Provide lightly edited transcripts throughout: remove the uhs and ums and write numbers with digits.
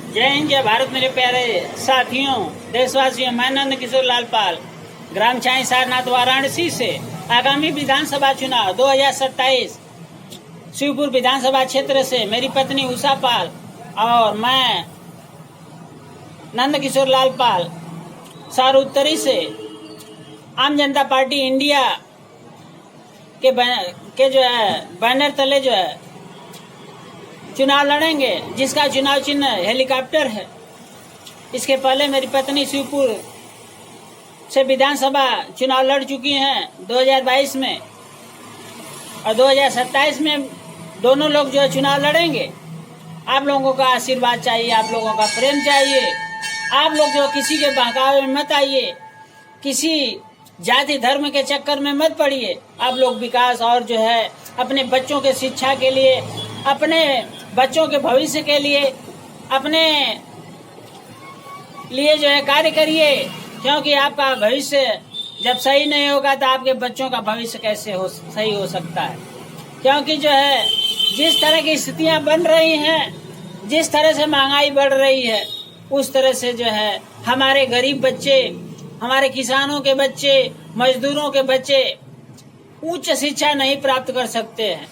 जय हिंद, जय भारत। मेरे प्यारे साथियों, देशवासियों, मैं नंद किशोर लालपाल ग्राम चाई सारनाथ वाराणसी से आगामी विधानसभा चुनाव 2027 शिवपुर विधानसभा क्षेत्र से मेरी पत्नी उषा पाल और मैं नंद किशोर लालपाल सार उत्तरी से आम जनता पार्टी इंडिया के जो है बैनर तले जो है चुनाव लड़ेंगे, जिसका चुनाव चिन्ह हेलीकॉप्टर है। इसके पहले मेरी पत्नी शिवपुर से विधानसभा चुनाव लड़ चुकी हैं 2022 में और 2027 में दोनों लोग जो है चुनाव लड़ेंगे। आप लोगों का आशीर्वाद चाहिए, आप लोगों का प्रेम चाहिए। आप लोग जो किसी के बहकावे में मत आइए, किसी जाति धर्म के चक्कर में मत पड़िए। आप लोग विकास और जो है अपने बच्चों के शिक्षा के लिए, अपने बच्चों के भविष्य के लिए, अपने लिए जो है कार्य करिए, क्योंकि आपका भविष्य जब सही नहीं होगा तो आपके बच्चों का भविष्य कैसे सही हो सकता है। क्योंकि जो है जिस तरह की स्थितियां बन रही हैं, जिस तरह से महंगाई बढ़ रही है, उस तरह से जो है हमारे गरीब बच्चे, हमारे किसानों के बच्चे, मजदूरों के बच्चे उच्च शिक्षा नहीं प्राप्त कर सकते हैं।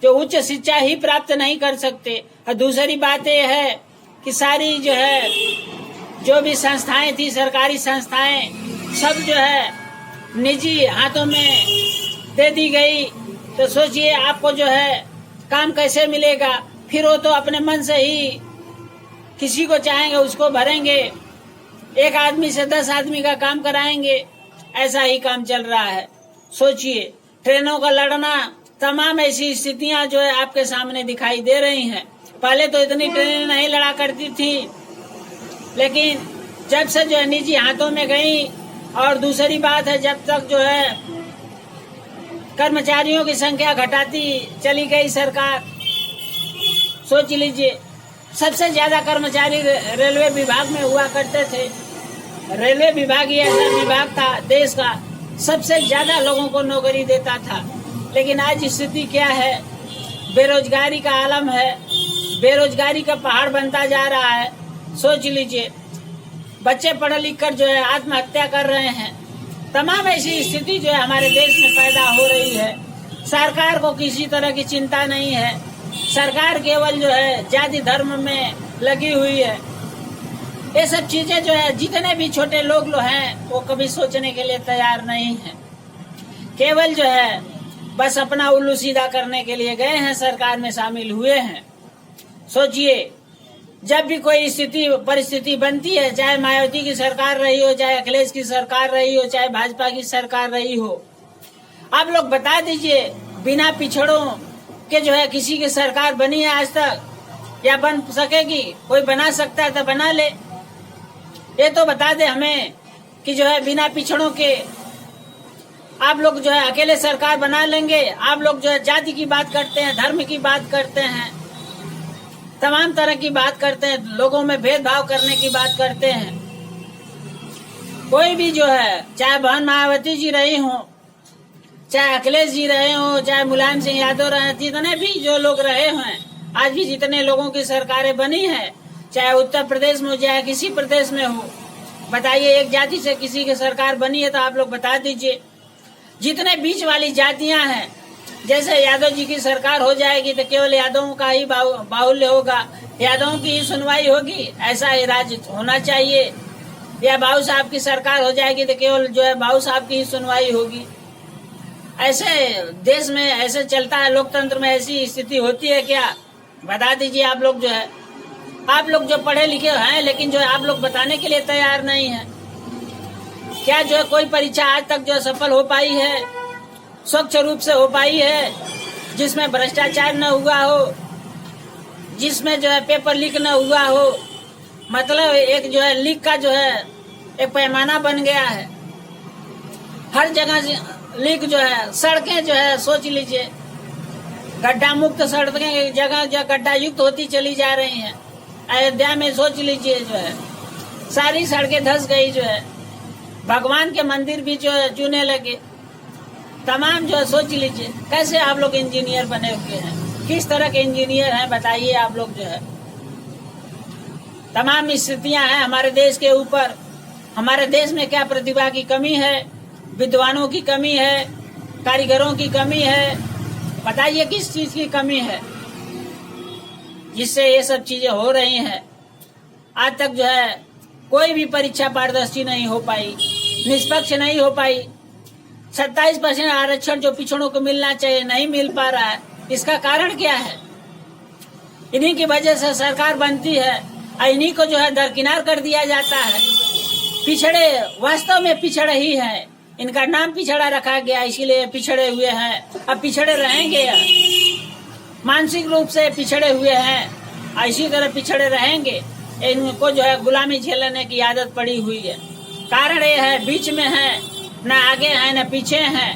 जो उच्च शिक्षा ही प्राप्त नहीं कर सकते। और दूसरी बात यह है कि सारी जो है जो भी संस्थाएं थी, सरकारी संस्थाएं, सब जो है निजी हाथों में दे दी गई। तो सोचिए आपको जो है काम कैसे मिलेगा। फिर वो तो अपने मन से ही किसी को चाहेंगे उसको भरेंगे, एक आदमी से 10 आदमी का काम कराएंगे। ऐसा ही काम चल रहा है। सोचिए, ट्रेनों का लड़ना, तमाम ऐसी स्थितियां जो है आपके सामने दिखाई दे रही हैं। पहले तो इतनी ट्रेनें नहीं लड़ा करती थी, लेकिन जब से जो है निजी हाथों में गई, और दूसरी बात है जब तक जो है कर्मचारियों की संख्या घटाती चली गई सरकार। सोच लीजिए, सबसे ज्यादा कर्मचारी रेलवे विभाग में हुआ करते थे। रेलवे विभाग ही ऐसा विभाग था देश का सबसे ज्यादा लोगों को नौकरी देता था। लेकिन आज स्थिति क्या है? बेरोजगारी का आलम है, बेरोजगारी का पहाड़ बनता जा रहा है। सोच लीजिए, बच्चे पढ़ लिख कर जो है आत्महत्या कर रहे हैं। तमाम ऐसी स्थिति जो है हमारे देश में पैदा हो रही है। सरकार को किसी तरह की चिंता नहीं है। सरकार केवल जो है जाति धर्म में लगी हुई है। ये सब चीजें जो है जितने भी छोटे लोग हैं वो कभी सोचने के लिए तैयार नहीं है। केवल जो है बस अपना उल्लू सीधा करने के लिए गए हैं, सरकार में शामिल हुए हैं। सोचिए, जब भी कोई परिस्थिति बनती है, चाहे मायावती की सरकार रही हो, चाहे अखिलेश की सरकार रही हो, चाहे भाजपा की सरकार रही हो, आप लोग बता दीजिए, बिना पिछड़ों के जो है किसी की सरकार बनी है आज तक, या बन सकेगी? कोई बना सकता है तो बना ले। ये तो बता दे हमें कि जो है बिना पिछड़ों के आप लोग जो है अकेले सरकार बना लेंगे। आप लोग जो है जाति की बात करते हैं, धर्म की बात करते हैं, तमाम तरह की बात करते हैं, लोगों में भेदभाव करने की बात करते हैं। कोई भी जो है, चाहे बहन मायावती जी रही हो, चाहे अखिलेश जी रहे हो, चाहे मुलायम सिंह यादव रहे, जितने भी जो लोग रहे हैं, आज भी जितने लोगों की सरकारें बनी है, चाहे उत्तर प्रदेश में हो, चाहे किसी प्रदेश में हो, बताइए एक जाति से किसी की सरकार बनी है तो आप लोग बता दीजिए। जितने बीच वाली जातियां हैं, जैसे यादव जी की सरकार हो जाएगी तो केवल यादवों का ही बाहुल्य होगा, यादवों की ही सुनवाई होगी, ऐसा ही राज्य होना चाहिए। या बाबू साहब की सरकार हो जाएगी तो केवल जो है बाबू साहब की ही सुनवाई होगी। ऐसे देश में ऐसे चलता है, लोकतंत्र में ऐसी स्थिति होती है क्या? बता दीजिए। आप लोग जो है, आप लोग जो पढ़े लिखे हैं, लेकिन जो है आप लोग बताने के लिए तैयार नहीं है। क्या जो है कोई परीक्षा आज तक जो सफल हो पाई है, स्वच्छ रूप से हो पाई है, जिसमें भ्रष्टाचार न हुआ हो, जिसमें जो है पेपर लीक न हुआ हो? मतलब एक जो है लीक का जो है एक पैमाना बन गया है। हर जगह लीक जो है, सड़कें जो है सोच लीजिए, गड्ढा मुक्त सड़कें जगह गड्ढा युक्त होती चली जा रही हैं। अयोध्या में सोच लीजिए जो है सारी सड़कें धंस गई। जो है भगवान के मंदिर भी जो है चूने लगे। तमाम जो है सोच लीजिए, कैसे आप लोग इंजीनियर बने हुए हैं, किस तरह के इंजीनियर हैं बताइए आप लोग जो है। तमाम स्थितियां हैं हमारे देश के ऊपर। हमारे देश में क्या प्रतिभा की कमी है, विद्वानों की कमी है, कारीगरों की कमी है, बताइए किस चीज की कमी है जिससे ये सब चीजें हो रही हैं। आज तक जो है कोई भी परीक्षा पारदर्शी नहीं हो पाई, निष्पक्ष नहीं हो पाई। 27% आरक्षण जो पिछड़ों को मिलना चाहिए नहीं मिल पा रहा है। इसका कारण क्या है? इन्हीं की वजह से सरकार बनती है और इन्हीं को जो है दरकिनार कर दिया जाता है। पिछड़े वास्तव में पिछड़े ही हैं, इनका नाम पिछड़ा रखा गया, इसीलिए पिछड़े हुए हैं। अब पिछड़े रहेंगे, मानसिक रूप से पिछड़े हुए हैं और इसी तरह पिछड़े रहेंगे। इनको जो है गुलामी झेलने की आदत पड़ी हुई है। कारण ये है बीच में है, न आगे है न पीछे हैं।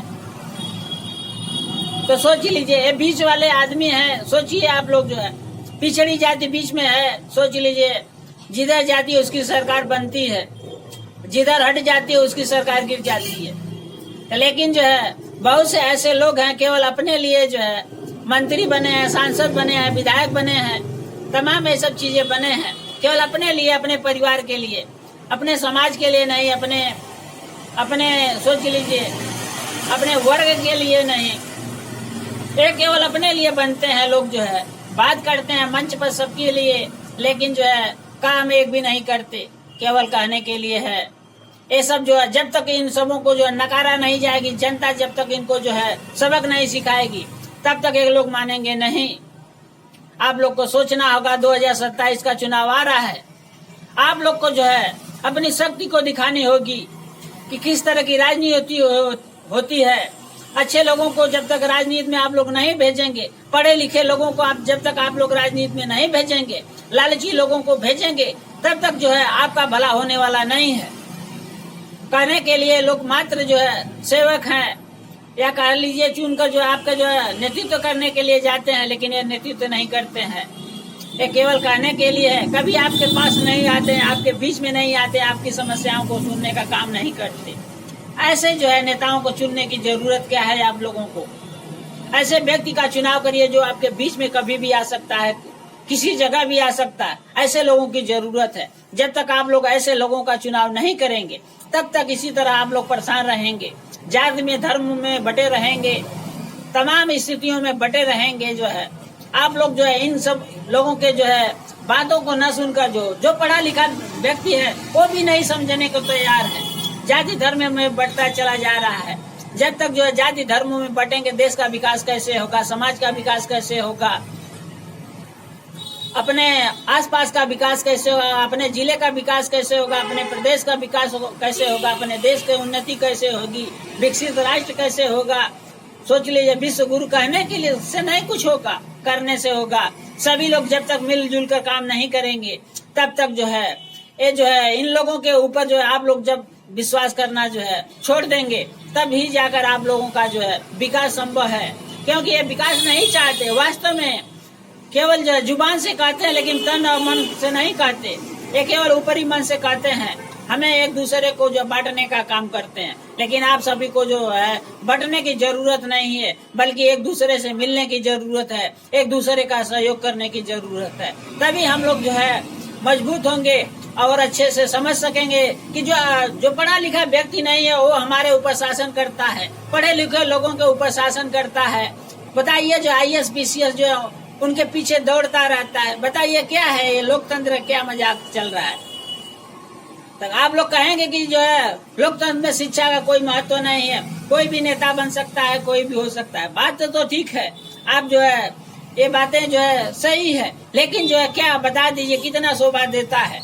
तो सोच लीजिए, ये बीच वाले आदमी हैं। सोचिए आप लोग जो है पिछड़ी जाति बीच में है। सोच लीजिए, जिधर जाती है उसकी सरकार बनती है, जिधर हट जाती है उसकी सरकार गिर जाती है। तो लेकिन जो है बहुत से ऐसे लोग हैं केवल अपने लिए जो है मंत्री बने हैं, सांसद बने हैं, विधायक बने हैं, तमाम ये सब चीजें बने हैं केवल अपने लिए, अपने परिवार के लिए, अपने समाज के लिए नहीं, अपने सोच लीजिए अपने वर्ग के लिए नहीं। ये केवल अपने लिए बनते हैं लोग, जो है बात करते हैं मंच पर सबके लिए, लेकिन जो है काम एक भी नहीं करते, केवल कहने के लिए है। ये सब जो है जब तक इन सबों को जो है नकारा नहीं जाएगी, जनता जब तक इनको जो है सबक नहीं सिखाएगी, तब तक ये लोग मानेंगे नहीं। आप लोग को सोचना होगा, 2027 का चुनाव आ रहा है। आप लोग को जो है अपनी शक्ति को दिखानी होगी कि किस तरह की राजनीति होती है। अच्छे लोगों को जब तक राजनीति में आप लोग नहीं भेजेंगे, पढ़े लिखे लोगों को जब तक आप लोग राजनीति में नहीं भेजेंगे, लालची लोगों को भेजेंगे, तब तक जो है आपका भला होने वाला नहीं है। कहने के लिए लोग मात्र जो है सेवक हैं, या कह लीजिए चुनकर जो आपका जो है नेतृत्व करने के लिए जाते हैं, लेकिन ये नेतृत्व नहीं करते हैं। ये केवल कहने के लिए है। कभी आपके पास नहीं आते हैं, आपके बीच में नहीं आते, आपकी समस्याओं को सुनने का काम नहीं करते। ऐसे जो है नेताओं को चुनने की जरूरत क्या है आप लोगों को? ऐसे व्यक्ति का चुनाव करिए जो आपके बीच में कभी भी आ सकता है, किसी जगह भी आ सकता है। ऐसे लोगों की जरूरत है। जब तक आप लोग ऐसे लोगों का चुनाव नहीं करेंगे, तब तक इसी तरह आप लोग परेशान रहेंगे, जाति में धर्म में बटे रहेंगे, तमाम स्थितियों में बटे रहेंगे। जो है आप लोग जो है इन सब लोगों के जो है बातों को न सुनकर जो पढ़ा लिखा व्यक्ति है वो भी नहीं समझने को तैयार है। जाति धर्म में बढ़ता चला जा रहा है। जब तक जो है जाति धर्मों में बटेंगे, देश का विकास कैसे होगा, समाज का विकास कैसे होगा, अपने आसपास का विकास कैसे होगा, अपने जिले का विकास कैसे होगा, अपने प्रदेश का विकास कैसे होगा, अपने देश की उन्नति कैसे होगी, विकसित राष्ट्र कैसे होगा। सोच लीजिए, विश्व गुरु कहने के लिए से नहीं कुछ होगा, करने से होगा। सभी लोग जब तक मिलजुल कर काम नहीं करेंगे, तब तक जो है ये जो है इन लोगों के ऊपर जो है आप लोग जब विश्वास करना जो है छोड़ देंगे, तब ही जाकर आप लोगों का जो है विकास संभव है। क्योंकि ये विकास नहीं चाहते, वास्तव में केवल जो जुबान से कहते हैं, लेकिन तन और मन से नहीं कहते। ये केवल ऊपरी मन से कहते हैं, हमें एक दूसरे को जो बांटने का काम करते हैं। लेकिन आप सभी को जो है बांटने की जरूरत नहीं है, बल्कि एक दूसरे से मिलने की जरूरत है, एक दूसरे का सहयोग करने की जरूरत है। तभी हम लोग जो है मजबूत होंगे और अच्छे से समझ सकेंगे कि जो पढ़ा लिखा व्यक्ति नहीं है वो हमारे ऊपर शासन करता है, पढ़े लिखे लोगों के ऊपर शासन करता है। बताइए, जो IAS PCS जो है उनके पीछे दौड़ता रहता है। बताइए क्या है ये लोकतंत्र, क्या मजाक चल रहा है? तो आप लोग कहेंगे कि जो है लोकतंत्र में शिक्षा का कोई महत्व नहीं है, कोई भी नेता बन सकता है, कोई भी हो सकता है। बात तो ठीक है, आप जो है ये बातें जो है सही है, लेकिन जो है क्या बता दीजिए कितना शोभा देता है?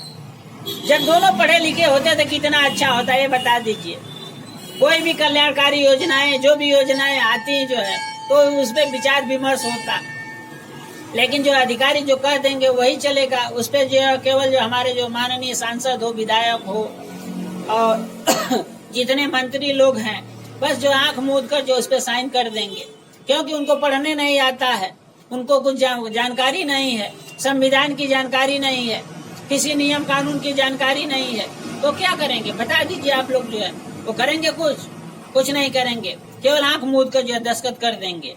जब दोनों पढ़े लिखे होते तो कितना अच्छा होता है, ये बता दीजिए। कोई भी कल्याणकारी योजनाएं, जो भी योजनाएं आती है जो है, तो उस पर विचार विमर्श होता। लेकिन जो अधिकारी जो कह देंगे वही चलेगा, उस पर जो केवल जो हमारे जो माननीय सांसद हो, विधायक हो और जितने मंत्री लोग हैं, बस जो आंख मूंद कर जो उस पर साइन कर देंगे, क्योंकि उनको पढ़ने नहीं आता है, उनको कुछ जानकारी नहीं है, संविधान की जानकारी नहीं है, किसी नियम कानून की जानकारी नहीं है। तो क्या करेंगे बता दीजिए? आप लोग जो है वो करेंगे कुछ नहीं करेंगे, केवल आंख मूंद कर जो है दस्तखत कर देंगे।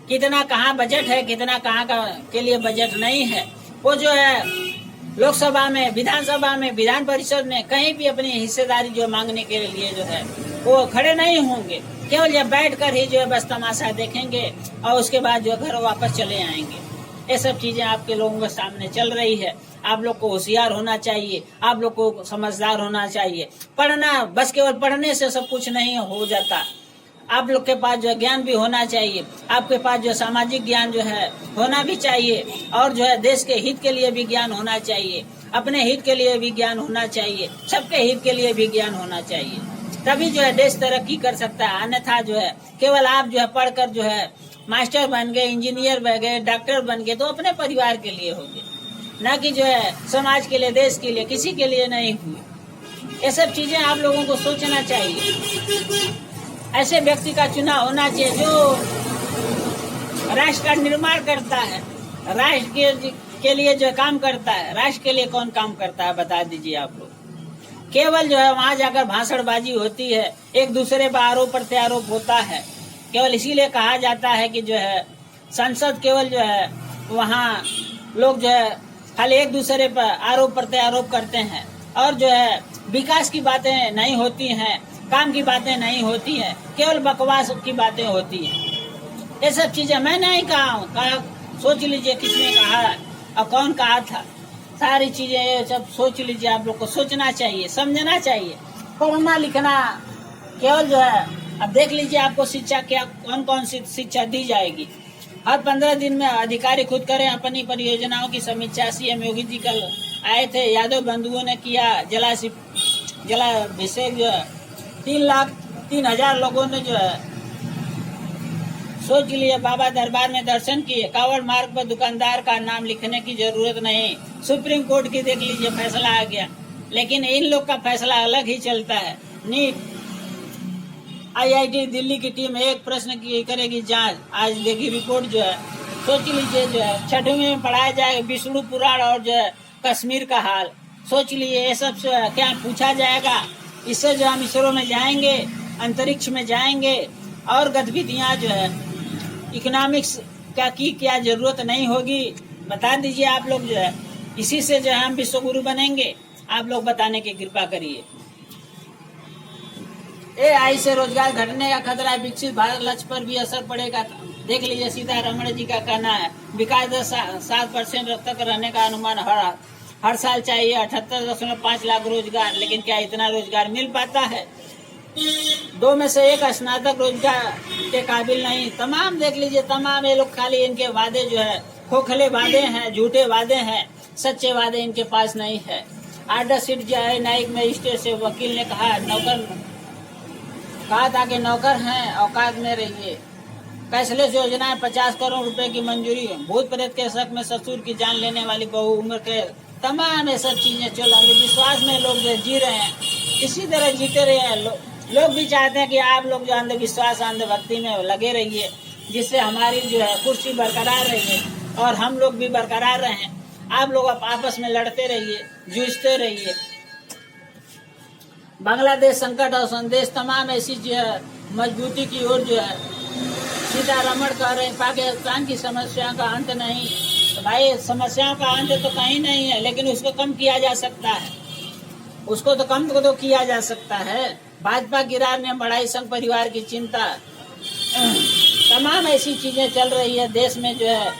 कितना कहाँ बजट है, कितना कहाँ का के लिए बजट नहीं है, वो जो है लोकसभा में, विधानसभा में, विधान परिषद में कहीं भी अपनी हिस्सेदारी जो मांगने के लिए जो है वो खड़े नहीं होंगे। केवल जब बैठ कर ही जो है बस तमाशा देखेंगे और उसके बाद जो घर वापस चले आएंगे। ये सब चीजें आपके लोगों के सामने चल रही है। आप लोग को होशियार होना चाहिए, आप लोग को समझदार होना चाहिए। पढ़ना, बस केवल पढ़ने से सब कुछ नहीं हो जाता। आप लोग के पास जो है ज्ञान भी होना चाहिए, आपके पास जो सामाजिक ज्ञान जो है होना भी चाहिए, और जो है देश के हित के लिए भी ज्ञान होना चाहिए, अपने हित के लिए भी ज्ञान होना चाहिए, सबके हित के लिए भी ज्ञान होना चाहिए। तभी जो है देश तरक्की कर सकता है। अन्यथा जो है केवल आप जो है पढ़कर जो है मास्टर बन गए, इंजीनियर बन गए, डॉक्टर बन गए, तो अपने परिवार के लिए हो गए, न कि जो है समाज के लिए, देश के लिए, किसी के लिए नहीं हुए। ये सब चीजें आप लोगों को सोचना चाहिए। ऐसे व्यक्ति का चुनाव होना चाहिए जो राष्ट्र का निर्माण करता है, राष्ट्र के लिए जो काम करता है। राष्ट्र के लिए कौन काम करता है बता दीजिए आप लोग। केवल जो है वहां जाकर भाषणबाजी होती है, एक दूसरे पर आरोप प्रत्यारोप होता है। केवल इसीलिए कहा जाता है कि जो है संसद केवल जो है वहाँ लोग जो है खाली एक दूसरे पर आरोप प्रत्यारोप करते हैं, और जो है विकास की बातें नहीं होती हैं, काम की बातें नहीं होती हैं, केवल बकवास की बातें होती हैं। ये सब चीजें मैं नहीं कहा हूँ, सोच लीजिए किसने कहा और कौन कहा था। सारी चीजें ये सब सोच लीजिए। आप लोग को सोचना चाहिए, समझना चाहिए, पढ़ना लिखना केवल जो है अब देख लीजिए आपको शिक्षा क्या, कौन कौन सी शिक्षा दी जाएगी। हर 15 दिन में अधिकारी खुद करें अपनी परियोजनाओं की समीक्षा। सीएम योगी जी कल आए थे, यादव बंधुओं ने किया जलाभिषेक। जो है 3,03,000 लोगों ने जो है सोच लिए बाबा दरबार में दर्शन किए। कांवड़ मार्ग पर दुकानदार का नाम लिखने की जरूरत नहीं। सुप्रीम कोर्ट की देख लीजिए फैसला आ गया, लेकिन इन लोग का फैसला अलग ही चलता है। नीट IIT दिल्ली की टीम एक प्रश्न की करेगी जांच, आज देगी रिपोर्ट। जो है सोच लीजिए जो है 6वीं में पढ़ाया जाएगा विष्णु पुराण और जो है कश्मीर का हाल। सोच लीजिए ये सब क्या पूछा जाएगा। इससे जो हम इसरो में जाएंगे, अंतरिक्ष में जाएंगे, और गतिविधियां जो है इकोनॉमिक्स की क्या जरूरत नहीं होगी बता दीजिए आप लोग। जो है इसी से जो है हम विश्व गुरु बनेंगे। आप लोग बताने की कृपा करिए। AI से रोजगार घटने का खतरा है, विकसित भारत लक्ष्य पर भी असर पड़ेगा। देख लीजिए सीतारमण जी का कहना है विकास दर 7% तक रहने का अनुमान हर साल चाहिए। 78.5 लाख रोजगार, लेकिन क्या इतना रोजगार मिल पाता है? 2 में से 1 स्नातक रोजगार के काबिल नहीं। तमाम देख लीजिए, तमाम ये लोग खाली इनके वादे जो है खोखले वादे हैं, झूठे वादे हैं, सच्चे वादे इनके पास नहीं है। आर्डर सीट जो है न्यायिक मजिस्ट्रेट से वकील ने कहा था कि नौकर हैं, औकात में रहिए। कैशलेस योजना 50 करोड़ रुपए की मंजूरी। भूत प्रेत के शक में ससुर की जान लेने वाली बहू उम्र के। तमाम ये सब चीजें चल रही, विश्वास में लोग जी रहे हैं, इसी तरह जीते रहे हैं। लोग भी चाहते हैं कि आप लोग जो अंधविश्वास, अंधभक्ति में लगे रहिए, जिससे हमारी जो है कुर्सी बरकरार रही और हम लोग भी बरकरार रहें। आप लोग आपस में लड़ते रहिए, जूझते रहिए। बांग्लादेश संकट और संदेश, तमाम ऐसी जो है मजबूती की ओर जो है सीतारमण कह रहे हैं। पाकिस्तान की समस्या का अंत नहीं। तो भाई समस्याओं का अंत तो कहीं नहीं है, लेकिन उसको कम किया जा सकता है, उसको तो कम तो किया जा सकता है। भाजपा गिरार ने बढ़ाई संघ परिवार की चिंता। तमाम ऐसी चीजें चल रही है देश में। जो है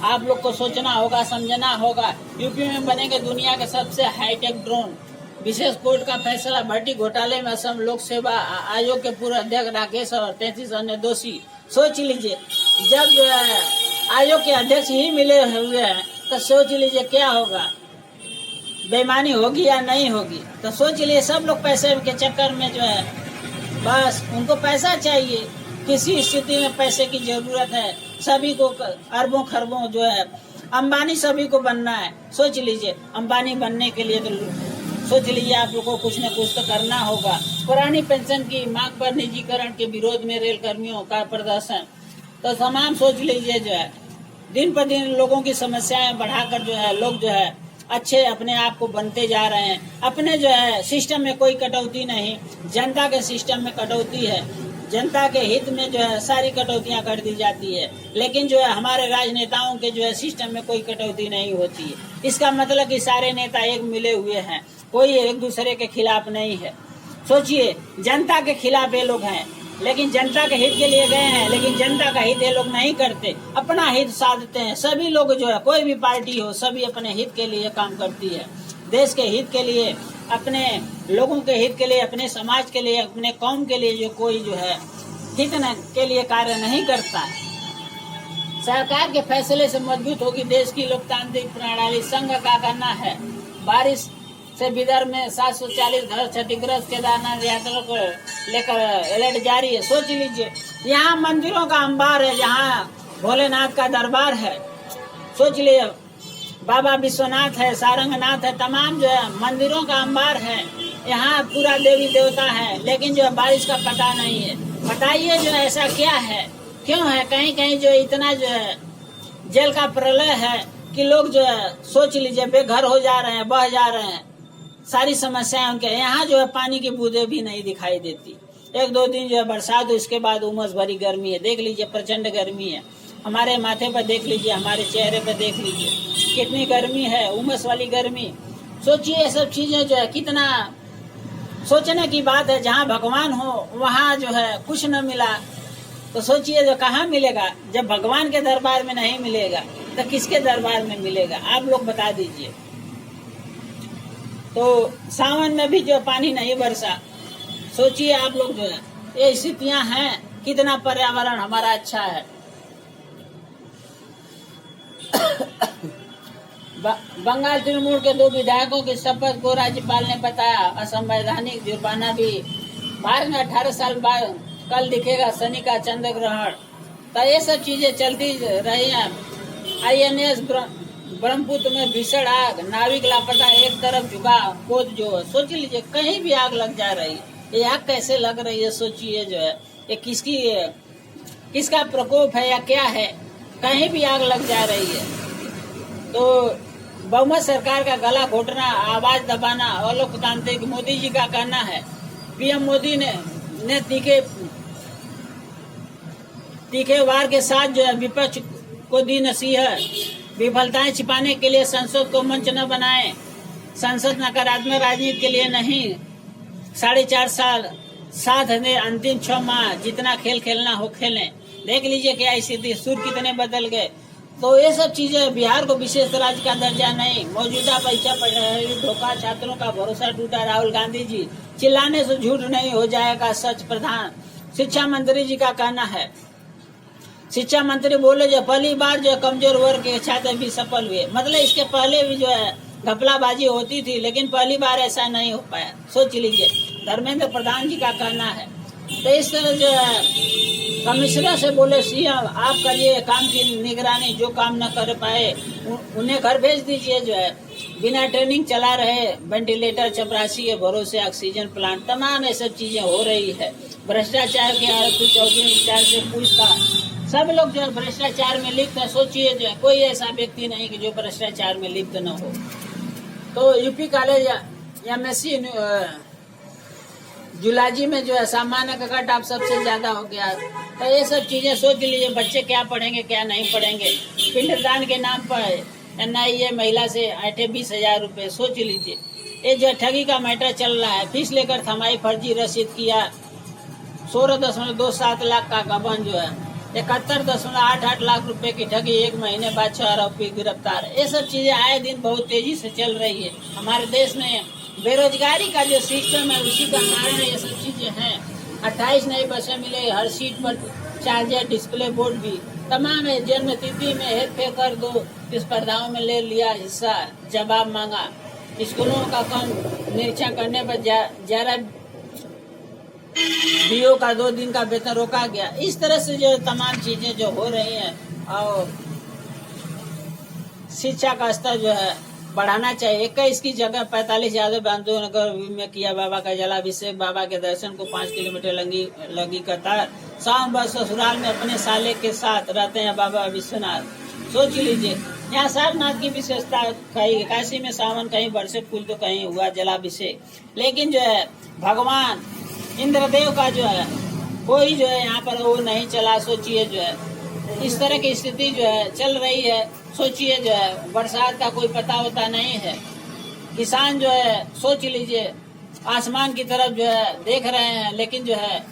आप लोग को सोचना होगा, समझना होगा। यूपी में बनेंगे दुनिया के सबसे हाईटेक ड्रोन। विशेष कोर्ट का फैसला, भट्टी घोटाले में असम लोक सेवा आयोग के पूर्व अध्यक्ष राकेश और 33 अन्य दोषी। सोच लीजिए, जब जो है आयोग के अध्यक्ष ही मिले हुए हैं तो सोच लीजिए क्या होगा, बेईमानी होगी या नहीं होगी। तो सोच लिए सब लोग पैसे के चक्कर में जो है बस उनको पैसा चाहिए। किसी स्थिति में पैसे की जरूरत है, सभी को अरबों खरबों जो है अंबानी सभी को बनना है। सोच लीजिए, अंबानी बनने के लिए तो सोच लीजिए आप लोगों को कुछ न कुछ तो करना होगा। पुरानी पेंशन की मांग पर निजीकरण के विरोध में रेल कर्मियों का प्रदर्शन। तो तमाम सोच लीजिए जो है दिन पर दिन लोगों की समस्याएं बढ़ाकर जो है लोग जो है अच्छे अपने आप को बनते जा रहे हैं। अपने जो है सिस्टम में कोई कटौती नहीं, जनता के सिस्टम में कटौती है। जनता के हित में जो है सारी कटौतियां कर दी जाती है, लेकिन जो है हमारे राजनेताओं के जो है सिस्टम में कोई कटौती नहीं होती है। इसका मतलब कि सारे नेता एक मिले हुए हैं, कोई एक दूसरे के खिलाफ नहीं है। सोचिए, जनता के खिलाफ ये लोग हैं, लेकिन जनता के हित के लिए गए हैं, लेकिन जनता का हित ये लोग नहीं करते, अपना हित साधते हैं। सभी लोग जो है, कोई भी पार्टी हो, सभी अपने हित के लिए काम करती है, देश के हित के लिए, अपने लोगों के हित के लिए, अपने समाज के लिए, अपने कौम के लिए जो कोई जो है हित के लिए कार्य नहीं करता है। सरकार के फैसले से मजबूत होगी देश की लोकतांत्रिक प्रणाली। संघ का कहना है, बारिश से विदर्भ में 740 घर क्षतिग्रस्त, केदारनाथ यात्रा को लेकर अलर्ट जारी है। सोच लीजिए, यहाँ मंदिरों का अंबार है, जहाँ भोलेनाथ का दरबार है। सोच लीजिए, बाबा विश्वनाथ है, सारंगनाथ है, तमाम जो है मंदिरों का अंबार है, यहाँ पूरा देवी देवता है, लेकिन जो है बारिश का पता नहीं है। बताइए जो ऐसा क्या है, क्यों है? कहीं कहीं जो इतना जो है जल का प्रलय है कि लोग जो है, सोच लीजिए, बेघर हो जा रहे हैं, बह जा रहे हैं, सारी समस्याएं उनके। यहाँ जो है पानी की बूंदें भी नहीं दिखाई देती। एक दो दिन जो है बरसात, उसके बाद उमस भरी गर्मी है। देख लीजिए, प्रचंड गर्मी है। हमारे माथे पर देख लीजिए, हमारे चेहरे पर देख लीजिए, कितनी गर्मी है, उमस वाली गर्मी। सोचिए, ये सब चीजें जो है कितना सोचने की बात है। जहाँ भगवान हो वहाँ जो है कुछ न मिला, तो सोचिए जो कहाँ मिलेगा। जब भगवान के दरबार में नहीं मिलेगा तो किसके दरबार में मिलेगा? आप लोग बता दीजिए। तो सावन में भी जो पानी नहीं बरसा, सोचिए आप लोग जो है, ये स्थितियां हैं। कितना पर्यावरण हमारा अच्छा है। बंगाल तृणमूल के 2 विधायकों की शपथ को राज्यपाल ने बताया असंवैधानिक। जुर्माना भी। भारत में 18 साल बाद कल दिखेगा शनि का चंद्र ग्रहण। तो ये सब चीजें चलती रही हैं। INS ब्रह्मपुत्र में भीषण आग, नाविक लापता, एक तरफ झुका कोच जो है। सोच लीजिए, कहीं भी आग लग जा रही है। ये आग कैसे लग रही है? सोचिए जो है, ये किसका प्रकोप है या क्या है? कहीं भी आग लग जा रही है। तो बहुमत सरकार का गला घोटना, आवाज दबाना अलोकतांत्रिक। मोदी जी का कहना है, PM मोदी ने तीखे वार के साथ जो है विपक्ष को दी नसीहत। विफलताएं छिपाने के लिए संसद को मंच न बनाएं। संसद नकारात्मक राजनीति के लिए नहीं। 4.5 साल साथ ने अंतिम 6 माह, जितना खेल खेलना हो खेलें। देख लीजिए क्या स्थिति, सुर कितने बदल गए। तो ये सब चीजें, बिहार को विशेष राज्य का दर्जा नहीं, मौजूदा परीक्षा प्रणाली धोखा, छात्रों का भरोसा टूटा। राहुल गांधी जी, चिल्लाने से झूठ नहीं हो जाएगा सच। प्रधान शिक्षा मंत्री जी का कहना है, शिक्षा मंत्री बोले जो पहली बार जो कमजोर वर्ग के छात्र भी सफल हुए। मतलब इसके पहले भी जो है घपलाबाजी होती थी, लेकिन पहली बार ऐसा नहीं हो पाया। सोच लीजिए, धर्मेंद्र प्रधान जी का कहना है। तो इस तरह जो है कमिश्नर से बोले, CM आप करिए काम की निगरानी, जो काम न कर पाए उन्हें घर भेज दीजिए। जो है बिना ट्रेनिंग चला रहे वेंटिलेटर, चपरासी के भरोसे ऑक्सीजन प्लांट, तमाम ये सब चीजें हो रही है। भ्रष्टाचार के आरोपी 24 से पूछताछ। सब लोग जो है भ्रष्टाचार में लिप्त है। सोचिए जो है कोई ऐसा व्यक्ति नहीं कि जो भ्रष्टाचार में लिप्त न हो। तो UP कॉलेज MSc जुलाजी में जो है सामान्य का कट ऑफ सबसे ज्यादा हो गया। तो ये सब चीजें सोच लीजिए, बच्चे क्या पढ़ेंगे क्या नहीं पढ़ेंगे। पिंडदान के नाम पर NIA महिला से ऐंठे 20,000 रुपए। सोच लीजिए, ये जो ठगी का मैटर चल रहा है। फीस लेकर थमाई, फर्जी रसीद किया। 16.27 लाख का गबन जो है, 71.88 लाख रुपए की ठगी। 1 महीने बाद 6 आरोपी गिरफ्तार। ये सब चीजें आए दिन बहुत तेजी से चल रही है। हमारे देश में बेरोजगारी का जो सिस्टम है, उसी का कारण ये सब चीजें हैं। 28 नई बसें मिले, हर सीट पर चार्जर, डिस्प्ले बोर्ड भी। तमाम जन्म तिथि में हेरफेर कर 2 स्पर्धाओं में ले लिया हिस्सा, जवाब मांगा। स्कूलों का कम निरीक्षण करने पर 11 DO का 2 दिन का वेतन रोका गया। इस तरह से जो तमाम चीजें जो हो रही हैं, और शिक्षा का स्तर जो है बढ़ाना चाहिए। 21 की जगह 45 यादव आंदोलन में किया बाबा का जलाभिषेक। बाबा के दर्शन को 5 किलोमीटर लगी कतार। सावन भर ससुराल में अपने साले के साथ रहते हैं बाबा विश्वनाथ। सोच लीजिए, यहाँ सारनाथ की विशेषता कहीं काशी में सावन, कहीं बरसे फूल, तो कहीं हुआ जलाभिषेक। लेकिन जो है भगवान इंद्रदेव का जो है कोई जो है यहाँ पर वो नहीं चला। सोचिए जो है इस तरह की स्थिति जो है चल रही है। सोचिए जो है बरसात का कोई पता होता नहीं है। किसान जो है सोच लीजिए आसमान की तरफ जो है देख रहे हैं, लेकिन जो है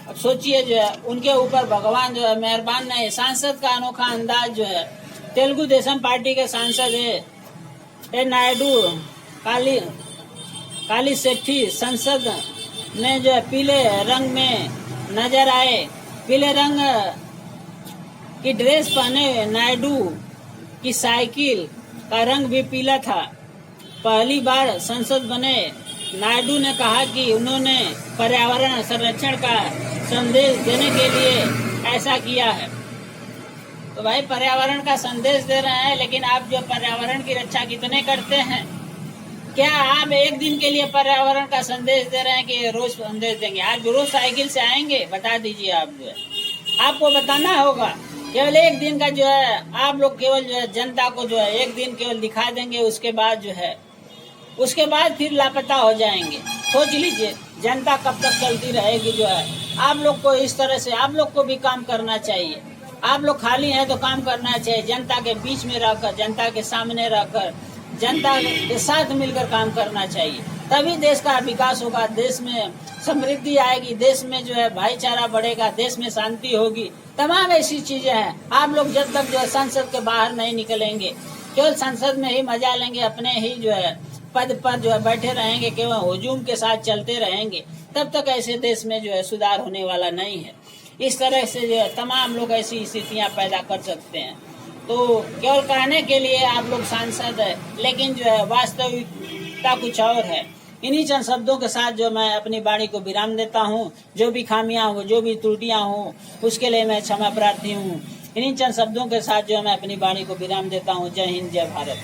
अब सोचिए जो है उनके ऊपर भगवान जो है मेहरबान नहीं। सांसद का अनोखा अंदाज जो है, तेलुगु देशम पार्टी के सांसद है नायडू काली सेठी संसद में जो है पीले रंग में नजर आए। पीले रंग की ड्रेस पहने नायडू की साइकिल का रंग भी पीला था। पहली बार संसद बने नायडू ने कहा कि उन्होंने पर्यावरण संरक्षण का संदेश देने के लिए ऐसा किया है। तो भाई पर्यावरण का संदेश दे रहे हैं, लेकिन आप जो पर्यावरण की रक्षा कितने करते हैं? क्या आप एक दिन के लिए पर्यावरण का संदेश दे रहे हैं कि रोज संदेश देंगे? आप रोज साइकिल से आएंगे? बता दीजिए। आप जो है आपको बताना होगा। केवल एक दिन का जो है आप लोग केवल जो है जनता को जो है एक दिन केवल दिखा देंगे, उसके बाद फिर लापता हो जाएंगे। सोच लीजिए जनता कब तक चलती रहेगी। जो है आप लोग को इस तरह से आप लोग को भी काम करना चाहिए। आप लोग खाली हैं तो काम करना चाहिए। जनता के बीच में रहकर, जनता के सामने रहकर, जनता के साथ मिलकर काम करना चाहिए। तभी देश का विकास होगा, देश में समृद्धि आएगी, देश में जो है भाईचारा बढ़ेगा, देश में शांति होगी। तमाम ऐसी चीजें हैं। आप लोग जब तक जो है संसद के बाहर नहीं निकलेंगे, केवल संसद में ही मजा लेंगे, अपने ही जो है पद पर जो है बैठे रहेंगे, केवल हुजूम के साथ चलते रहेंगे, तब तक ऐसे देश में जो है सुधार होने वाला नहीं है। इस तरह से जो है तमाम लोग ऐसी स्थितियां पैदा कर सकते हैं। तो केवल कहने के लिए आप लोग सांसद है, लेकिन जो है वास्तविकता कुछ और है। इन्हीं चंद शब्दों के साथ जो मैं अपनी वाणी को विराम देता हूँ। जो भी खामियां हो, जो भी त्रुटियां हो, उसके लिए मैं क्षमा प्रार्थी हूँ। इन्हीं चंद शब्दों के साथ जो मैं अपनी वाणी को विराम देता हूँ। जय हिंद, जय भारत।